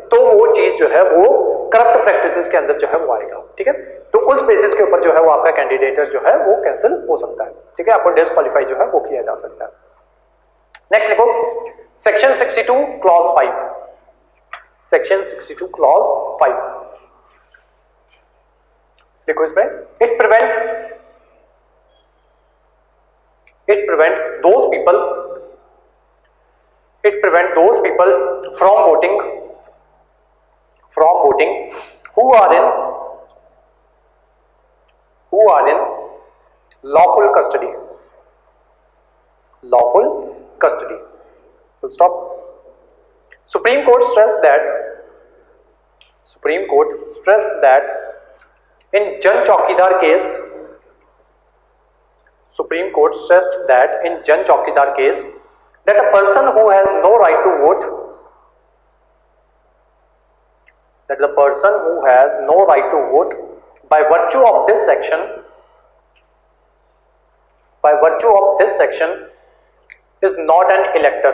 तो वो चीज जो है वो करप्ट प्रैक्टिसेस के अंदर जो है वो आएगा, ठीक है। तो उस बेसिस के ऊपर जो है वो आपका कैंडिडेट जो है वो कैंसिल हो सकता है, ठीक है, आपको डिस्क्वालीफाई जो है वो किया जा सकता है। नेक्स्ट लिखो, सेक्शन 62 क्लॉज 5, सेक्शन 62 क्लॉज 5 देखो, इसमें it prevent those people from voting who are in lawful custody, full stop. Supreme Court stressed that in Jan Chaukidar case, that a person who has no right to vote, by virtue of this section is not an elector,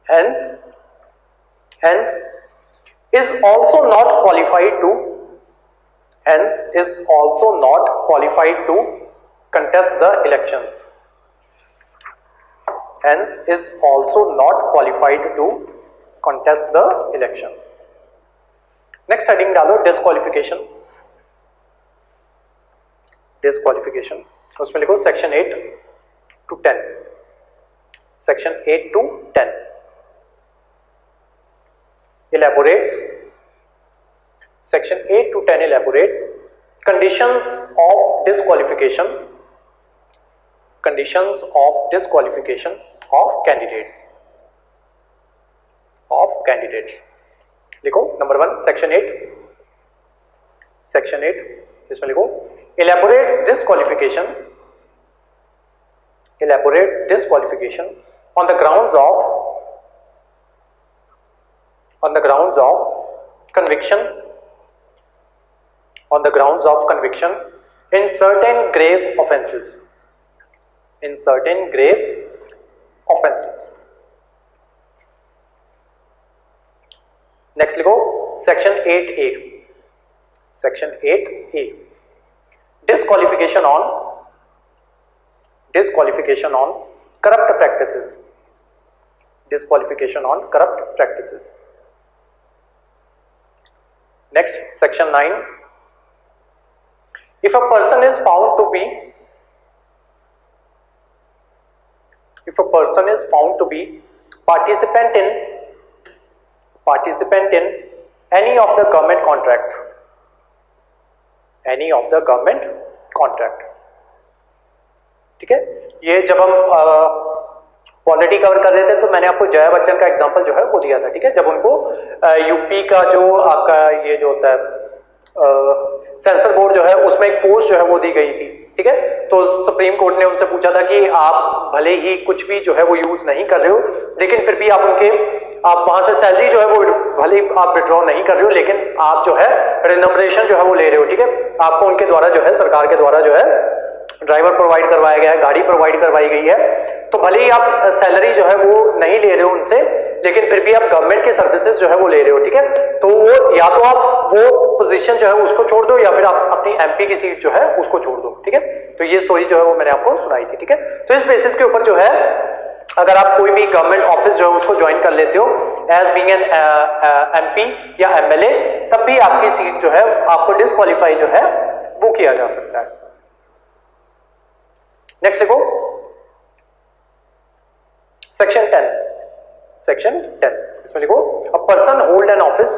hence is also not qualified to contest the elections. Next heading डालो, disqualification, उसमें लिखो section 8 to 10, section 8 to 10 elaborates, section 8 to 10 elaborates conditions of disqualification of candidates. लिखो number 1 section 8 इसमें लिखो elaborates disqualification on the grounds of conviction in certain grave offenses. Next लिखो section 8A. Disqualification on corrupt practices. Next, section 9. If a person is found to be participant in any of the government contract, any of the government contract. ठीक है, ये जब हम polity cover कर रहे थे तो मैंने आपको जया बच्चन का एग्जांपल जो है वो दिया था। ठीक है, जब उनको यूपी का जो आपका ये जो होता है सेंसर बोर्ड जो है उसमें एक पोस्ट जो है वो दी गई थी। ठीक है, तो सुप्रीम कोर्ट ने उनसे पूछा था कि आप भले ही कुछ भी जो है वो यूज नहीं कर रहे हो, लेकिन फिर भी आप वहां से सैलरी जो है वो भले ही आप विड्रॉ नहीं कर रहे हो, लेकिन आप जो है रिनमरेशन जो है वो ले रहे हो। ठीक है, आपको उनके द्वारा जो है, सरकार के द्वारा जो है ड्राइवर प्रोवाइड करवाया गया है, गाड़ी प्रोवाइड करवाई गई है, तो भले ही आप सैलरी जो है वो नहीं ले रहे हो उनसे, लेकिन फिर भी आप गवर्नमेंट के सर्विसेज जो है वो ले रहे हो। ठीक है, तो वो या तो आप वो पोजीशन जो है उसको छोड़ दो या फिर आप अपनी एमपी की सीट जो है उसको छोड़ दो। ठीक है, तो ये स्टोरी जो है वो मैंने आपको सुनाई थी। ठीक है, तो इस बेसिस के ऊपर जो है अगर आप कोई भी गवर्नमेंट ऑफिस जो है उसको ज्वाइन कर लेते हो एज बीइंग एन एमपी या एमएलए, तब भी आपकी सीट जो है आपको डिस्क्वालीफाई जो है वो किया जा सकता है। नेक्स्ट लिखो सेक्शन 10, सेक्शन 10 इसमें लिखो a person hold an office,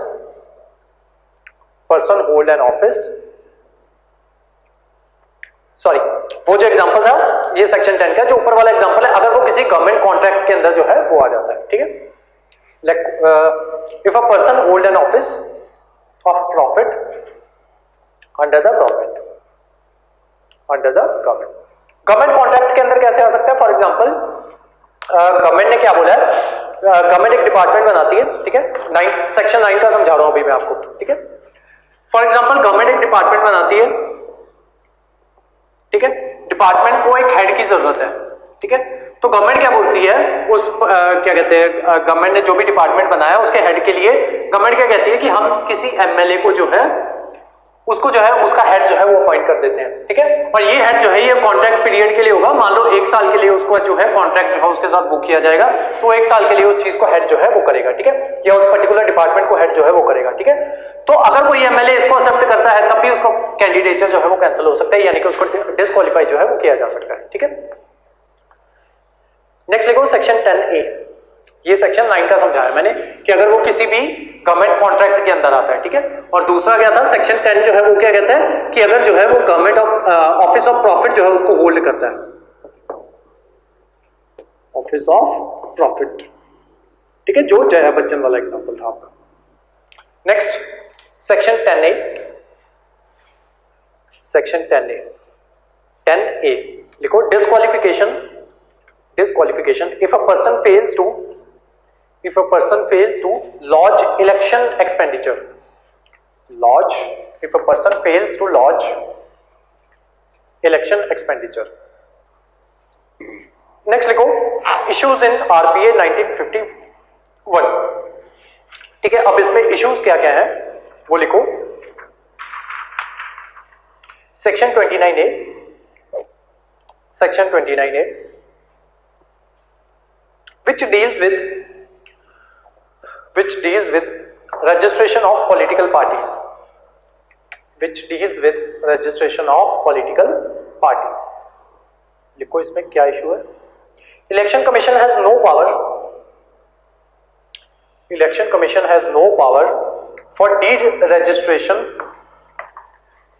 person hold an office, sorry वो जो एग्जांपल था ये सेक्शन 10 का, जो ऊपर वाला एग्जांपल है अगर वो किसी गवर्नमेंट कॉन्ट्रैक्ट के अंदर जो है वो आ जाता है। ठीक है, if a person hold an office of profit under the government, under the government, government contract के अंदर कैसे आ सकता है? फॉर एग्जांपल गवर्नमेंट ने क्या बोला है, गवर्नमेंट एक डिपार्टमेंट बनाती है। ठीक है, सेक्शन 9 का समझा रहा हूं अभी मैं आपको। ठीक है, फॉर एग्जांपल गवर्नमेंट एक डिपार्टमेंट बनाती है। ठीक है, डिपार्टमेंट को एक हेड की जरूरत है। ठीक है, तो गवर्नमेंट क्या बोलती है उस क्या कहते हैं, गवर्नमेंट ने जो भी डिपार्टमेंट बनाया उसके हेड के लिए गवर्नमेंट क्या कहती है कि हम किसी एमएलए को जो है उसको जो है उसका हेड जो है वो अपॉइंट कर देते हैं। ठीक है, और ये हेड जो है ये कॉन्ट्रैक्ट पीरियड के लिए होगा। मान लो 1 साल के लिए उसको जो है कॉन्ट्रैक्ट जो है उसके साथ बुक किया जाएगा, तो 1 साल के लिए उस चीज को हेड जो है वो करेगा। ठीक है, या उस पर्टिकुलर डिपार्टमेंट को हेड जो है वो करेगा। ठीक है, तो अगर कोई एमएलए इसको एक्सेप्ट करता है तब भी उसका कैंडिडेचर जो है वो कैंसिल हो सकता है, यानी कि उसको डिस्क्वालीफाई जो है वो किया जा सकता है। ठीक है, नेक्स्ट लिखो सेक्शन 10A, ये सेक्शन 9 का समझाया मैंने कि अगर वो किसी भी गवर्नमेंट कॉन्ट्रैक्ट के अंदर आता है। ठीक है, और दूसरा क्या था सेक्शन 10 जो है वो क्या कहता है कि अगर जो है वो गवर्नमेंट ऑफिस ऑफ प्रॉफिट जो है उसको होल्ड करता है, ऑफिस ऑफ प्रॉफिट। ठीक है, जो जया बच्चन वाला एग्जांपल था आपका। Next section 10A, section 10A, 10A लिखो disqualification, disqualification if a person fails to lodge election expenditure, lodge if a person fails to lodge election expenditure। next लिखो issues in RPA 1951। ठीक है, अब इसमें issues क्या क्या है वो लिखो। section 29A, section 29A which deals with registration of political parties, which deals with registration of political parties। लिखो इसमें क्या इशू है। Election commission has no power, election commission has no power for deregistration,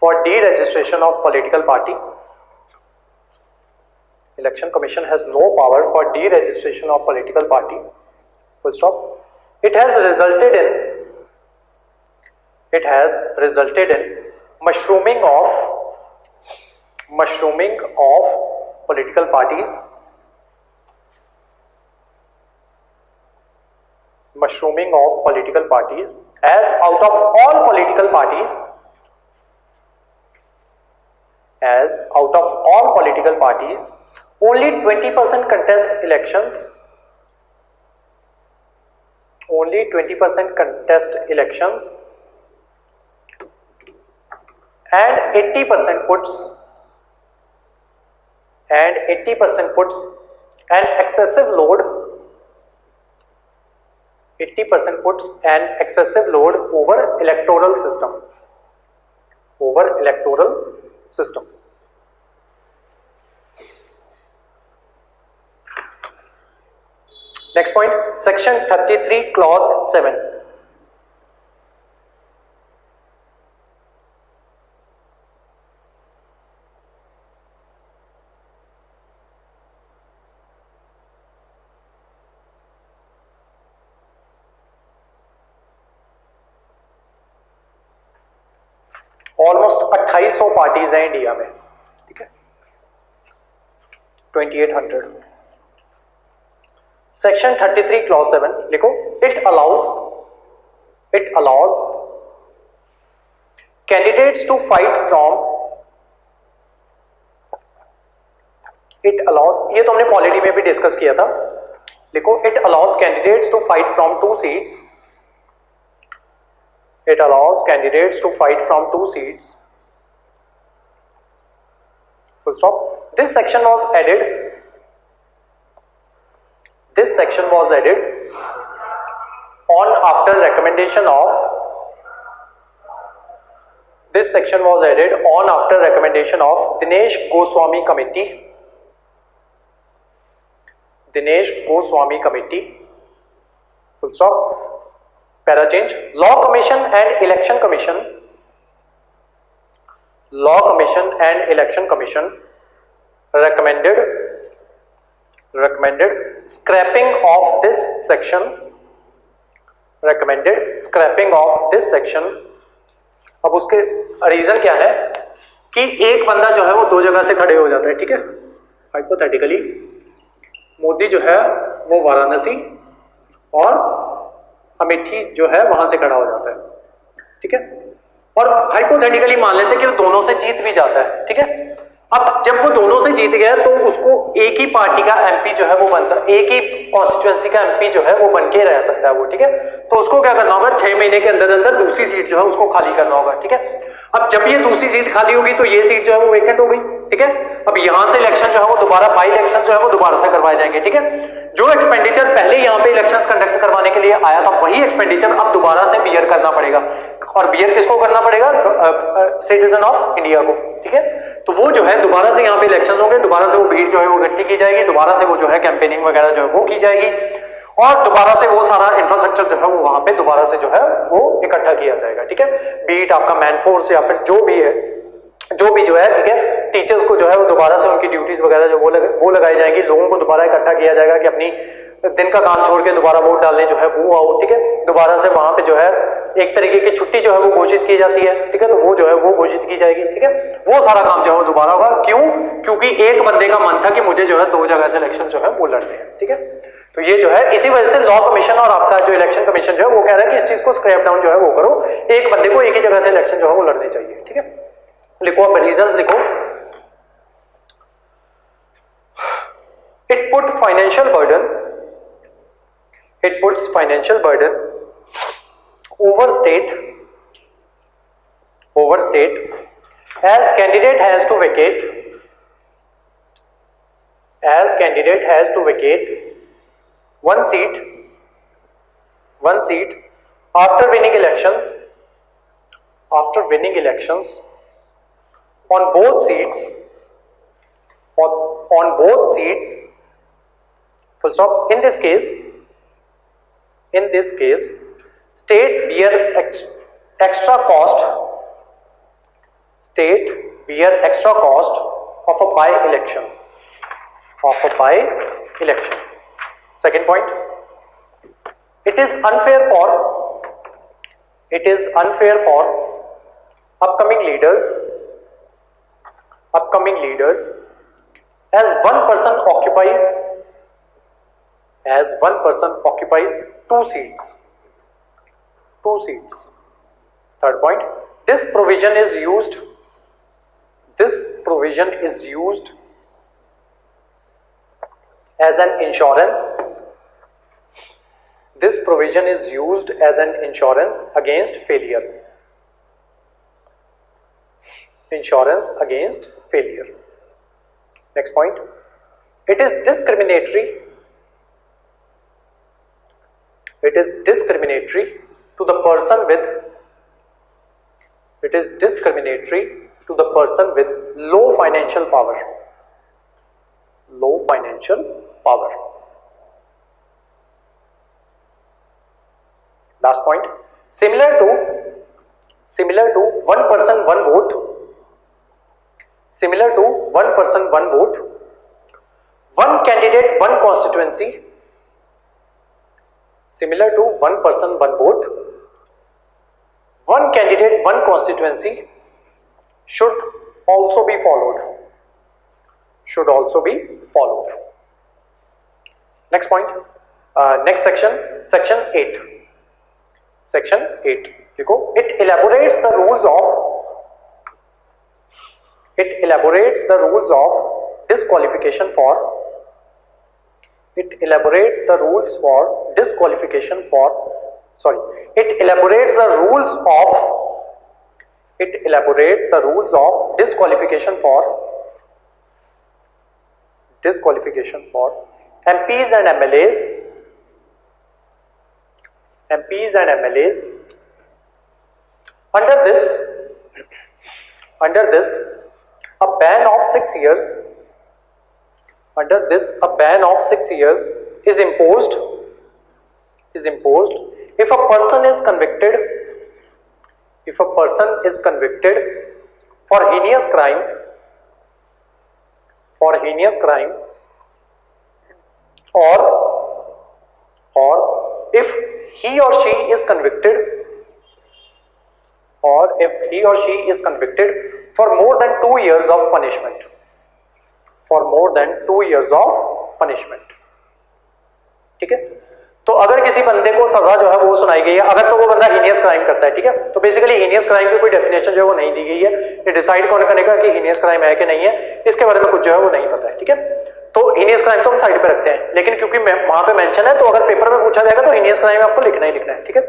for deregistration of political party। Election Commission has no power for deregistration of political party, full stop। It has resulted in mushrooming of political parties, mushrooming of political parties, as out of all political parties, as out of all political parties only 20% contest elections, only 20% contest elections, and 80% puts an excessive load, 80% puts an excessive load over electoral system, over electoral system। Next point, section 33 clause 7, 2800 parties हैं India में, ठीक है, 2800। Section 33 clause 7 लिखो, it allows candidates to fight from, it allows, ये तो हमने polity में भी डिस्कस किया था, लिखो it allows candidates to fight from 2 seats, it allows candidates to fight from 2 seats, full stop. This section was added on after recommendation of, this section was added on after recommendation of Dinesh Goswami committee, full stop. Para change, Law Commission and Election Commission recommended scrapping of this section, अब उसके reason क्या है कि एक बंदा जो है वो 2 जगह से खड़े हो जाता है, ठीक है, हाइपोथेटिकली मोदी जो है वो वाराणसी और अमेठी जो है वहां से खड़ा हो जाता है, ठीक है, और हाइपोथेटिकली मान लेते हैं कि वो दोनों से जीत भी जाता है, ठीक है। अब जब वो दोनों से जीत गया तो उसको एक ही पार्टी का एमपी जो है वो बन सकता, एक ही कॉन्स्टिट्यूएंसी का एमपी जो है वो बन के रह सकता है वो, ठीक है। तो उसको क्या करना होगा, 6 महीने के अंदर अंदर दूसरी सीट जो है उसको खाली करना होगा, ठीक है। अब जब ये दूसरी सीट खाली होगी तो ये सीट जो है वो वेकेंट हो गई, ठीक है। अब यहां से इलेक्शन जो है वो दोबारा बाई इलेक्शन जो है वो दोबारा से करवाए जाएंगे, ठीक है। जो एक्सपेंडिचर पहले यहाँ पे इलेक्शंस कंडक्ट करवाने के लिए आया था वही एक्सपेंडिचर अब दोबारा से बियर करना पड़ेगा, और बियर किसको करना पड़ेगा, सिटीजन ऑफ इंडिया को, ठीक है। तो वो जो है दोबारा से यहाँ पे इलेक्शन होंगे, दोबारा से वो भीड़ जो है वो इकट्ठी की जाएगी, दोबारा से वो जो है कैंपेनिंग वगैरह जो है वो की जाएगी, और दोबारा से वो सारा इंफ्रास्ट्रक्चर जो है वो वहां पे दोबारा से जो है वो इकट्ठा किया जाएगा, ठीक है। बीट आपका मैन फोर्स या फिर जो भी है, जो भी जो है, ठीक है, टीचर्स को जो है वो दोबारा से उनकी ड्यूटीज वगैरह जो वो लगाई जाएंगी, लोगों को दोबारा इकट्ठा किया जाएगा कि अपनी दिन का काम छोड़ के दोबारा वोट डालने जो है वो आओ, ठीक है। दोबारा से वहां पे जो है एक तरीके की छुट्टी जो है वो घोषित की जाती है, ठीक है, तो वो जो है वो घोषित की जाएगी, ठीक है। वो सारा काम जो है वो दोबारा होगा, क्यों, क्योंकि एक बंदे का मन था कि मुझे जो है 2 जगह से इलेक्शन जो है वो लड़ने हैं, ठीक है। तो ये जो है इसी वजह से लॉ कमीशन और आपका जो इलेक्शन कमीशन जो है वो कह रहा है कि इस चीज को स्क्रैप डाउन जो है वो करो, एक बंदे को एक ही जगह से इलेक्शन जो है वो लड़ने चाहिए, ठीक है। लिखो आप रीजंस लिखो, it puts financial burden over state as candidate has to vacate one seat after winning elections on both seats full stop. In this case state bear extra cost of a by election. Second point, it is unfair for upcoming leaders as one person occupies 2 seats. Third point, this provision is used as an insurance. This provision is used as an insurance against failure. Next point, it is discriminatory to the person with low financial power. Last point, similar to one person one vote, one candidate one constituency, should also be followed. Should also be followed. Next point, next section, section 8. Section 8. देखो, it elaborates the rules of disqualification for. It elaborates the rules for disqualification for. Sorry. It elaborates the rules of disqualification for MPs and MLAs. Under this, a ban of 6 years. Under this, a ban of 6 years is imposed. If a person is convicted. For heinous crime. Or if he or she is convicted for more than 2 years of punishment. ठीक है, तो अगर किसी बंदे को सजा जो है वो सुनाई गई है, अगर तो वो बंदा हीनियस क्राइम करता है, ठीक है, तो बेसिकली हीनियस क्राइम की कोई डेफिनेशन जो है वो नहीं दी गई है। ये डिसाइड कौन करेगा कि हीनियस क्राइम है कि नहीं है, इसके बारे में कुछ जो है वो नहीं पता है। ठीक है, तो हीनियस क्राइम तो हम साइड पे रखते हैं, लेकिन क्योंकि वहां पे मेंशन है तो अगर पेपर में पूछा जाएगा तो हीनियस क्राइम आपको लिखना ही लिखना है। ठीक है,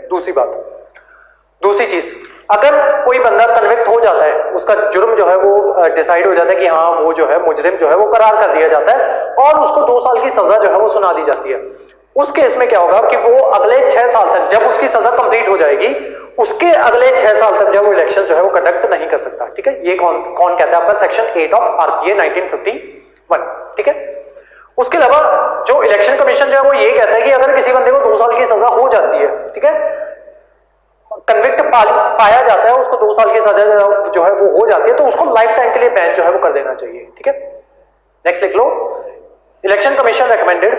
दूसरी चीज, अगर कोई बंदा कन्विक्ट हो जाता है, उसका जुर्म जो है वो डिसाइड हो जाता है कि हाँ वो जो है मुजरिम जो है वो करार कर दिया जाता है और उसको 2 साल की सजा जो है वो सुना दी जाती है, उस केस में क्या होगा कि वो अगले 6 साल तक, जब उसकी सजा कंप्लीट हो जाएगी, उसके अगले 6 साल तक जब वो इलेक्शन जो है वो कंडक्ट नहीं कर सकता। ठीक है, ये कौन कहता है आपका सेक्शन 8 ऑफ आरपीए 1951। ठीक है, उसके अलावा जो इलेक्शन कमीशन जो है वो ये कहता है कि अगर किसी बंदे को 2 साल की सजा हो जाती है, ठीक है, कन्विक्ट पाया जाता है, उसको 2 साल की सजा जो है वो हो जाती है, तो उसको लाइफ टाइम के लिए बैन जो है वो कर देना चाहिए। ठीक है, नेक्स्ट लिख लो, election commission recommended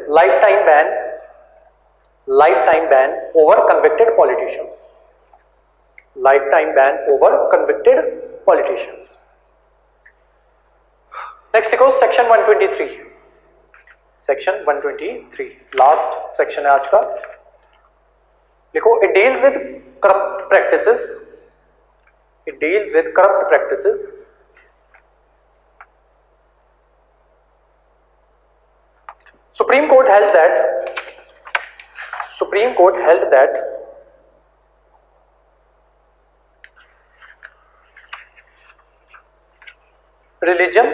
lifetime ban over convicted politicians. Next लिखो सेक्शन 123, लास्ट सेक्शन है आज का। लिखो, it deals with corrupt practices. Supreme Court held that religion,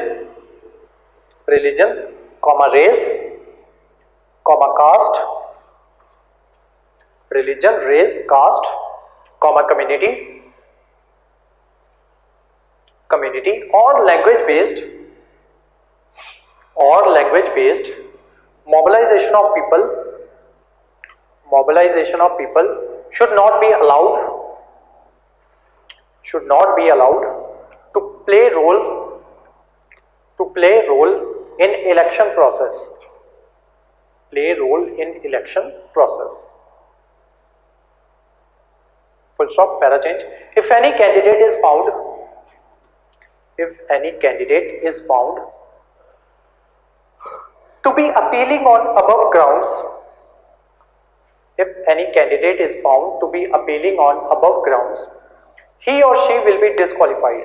race, caste, community or language based mobilization of people should not be allowed to play role in election process. Full stop, para change. If any candidate is found to be appealing on above grounds, he or she will be disqualified.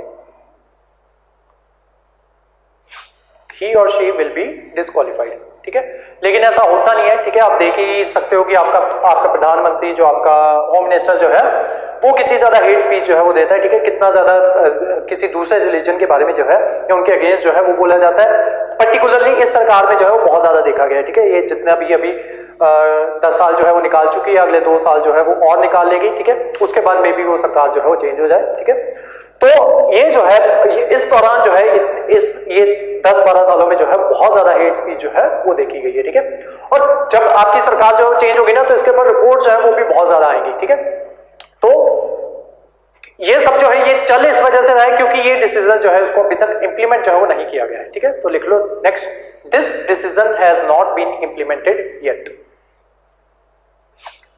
ठीक है, लेकिन ऐसा होता नहीं है। ठीक है, आप देख ही सकते हो कि आपका प्रधानमंत्री जो आपका होम मिनिस्टर जो है वो कितनी ज्यादा हेट स्पीच जो है वो देता है। ठीक है, कितना ज्यादा किसी दूसरे रिलीजन के बारे में जो है या उनके अगेंस्ट जो है वो बोला जाता है। पर्टिकुलरली इस सरकार में जो है वो बहुत ज्यादा देखा गया है। ठीक है, ये जितना भी अभी 10 साल जो है वो निकाल चुकी है, अगले 2 साल जो है वो और निकाल लेगी। ठीक है, उसके बाद में भी वो सरकार जो है वो चेंज हो जाए। ठीक है, तो ये जो है इस दौरान जो है ये 10-12 सालों में जो है बहुत ज्यादा हेट स्पीच जो है वो देखी गई है। ठीक है, और जब आपकी सरकार जो चेंज होगी ना तो इसके ऊपर रिपोर्ट जो है वो भी बहुत ज्यादा आएंगी। ठीक है, तो ये सब जो है ये चल इस वजह से रहा है क्योंकि ये डिसीजन जो है उसको अभी तक इंप्लीमेंट जो है वो नहीं किया गया है। ठीक है, तो लिख लो next, this decision has not been implemented yet.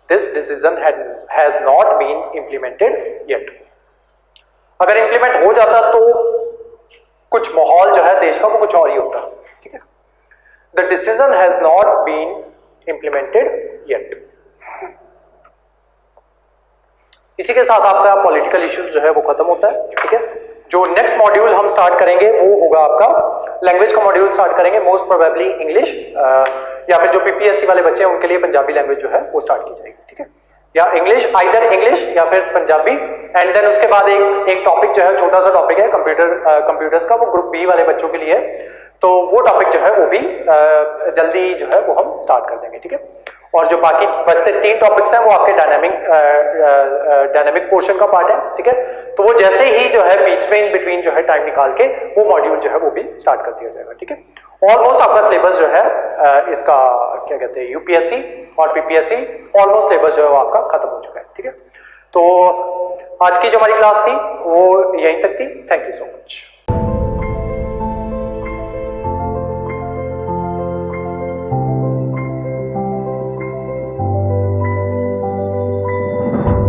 This decision has not been implemented yet. अगर इम्प्लीमेंट हो जाता तो कुछ माहौल जो है देश का वो कुछ और ही होता, ठीक है। The decision has not been implemented yet. इसी के साथ आपका पॉलिटिकल इश्यूज जो है वो खत्म होता है, ठीक है। जो नेक्स्ट मॉड्यूल हम स्टार्ट करेंगे वो होगा आपका लैंग्वेज का मॉड्यूल स्टार्ट करेंगे, मोस्ट प्रोबेबली इंग्लिश, या फिर जो पीपीएससी वाले बच्चे हैं उनके लिए पंजाबी लैंग्वेज जो है वो स्टार्ट की जाएगी, ठीक है। या इंग्लिश, आइदर इंग्लिश या फिर पंजाबी, एंड देन उसके बाद एक टॉपिक जो है, छोटा सा टॉपिक है कंप्यूटर्स का, वो ग्रुप बी वाले बच्चों के लिए, तो वो टॉपिक जो है वो भी जल्दी जो है वो हम स्टार्ट कर देंगे, ठीक है। और जो बाकी बचते 3 टॉपिक्स हैं वो आपके डायनामिक पोर्शन का पार्ट है, ठीक है। तो वो जैसे ही जो है बीच में इन बिटवीन जो है टाइम निकाल के वो मॉड्यूल जो है वो भी स्टार्ट कर दिया जाएगा, ठीक है। ऑलमोस्ट आपका सिलेबस जो है इसका क्या कहते हैं यूपीएससी और पीपीएससी ऑलमोस्ट सिलेबस जो है वो आपका खत्म हो चुका है, ठीक है। तो आज की जो हमारी क्लास थी वो यहीं तक थी। Thank you so much.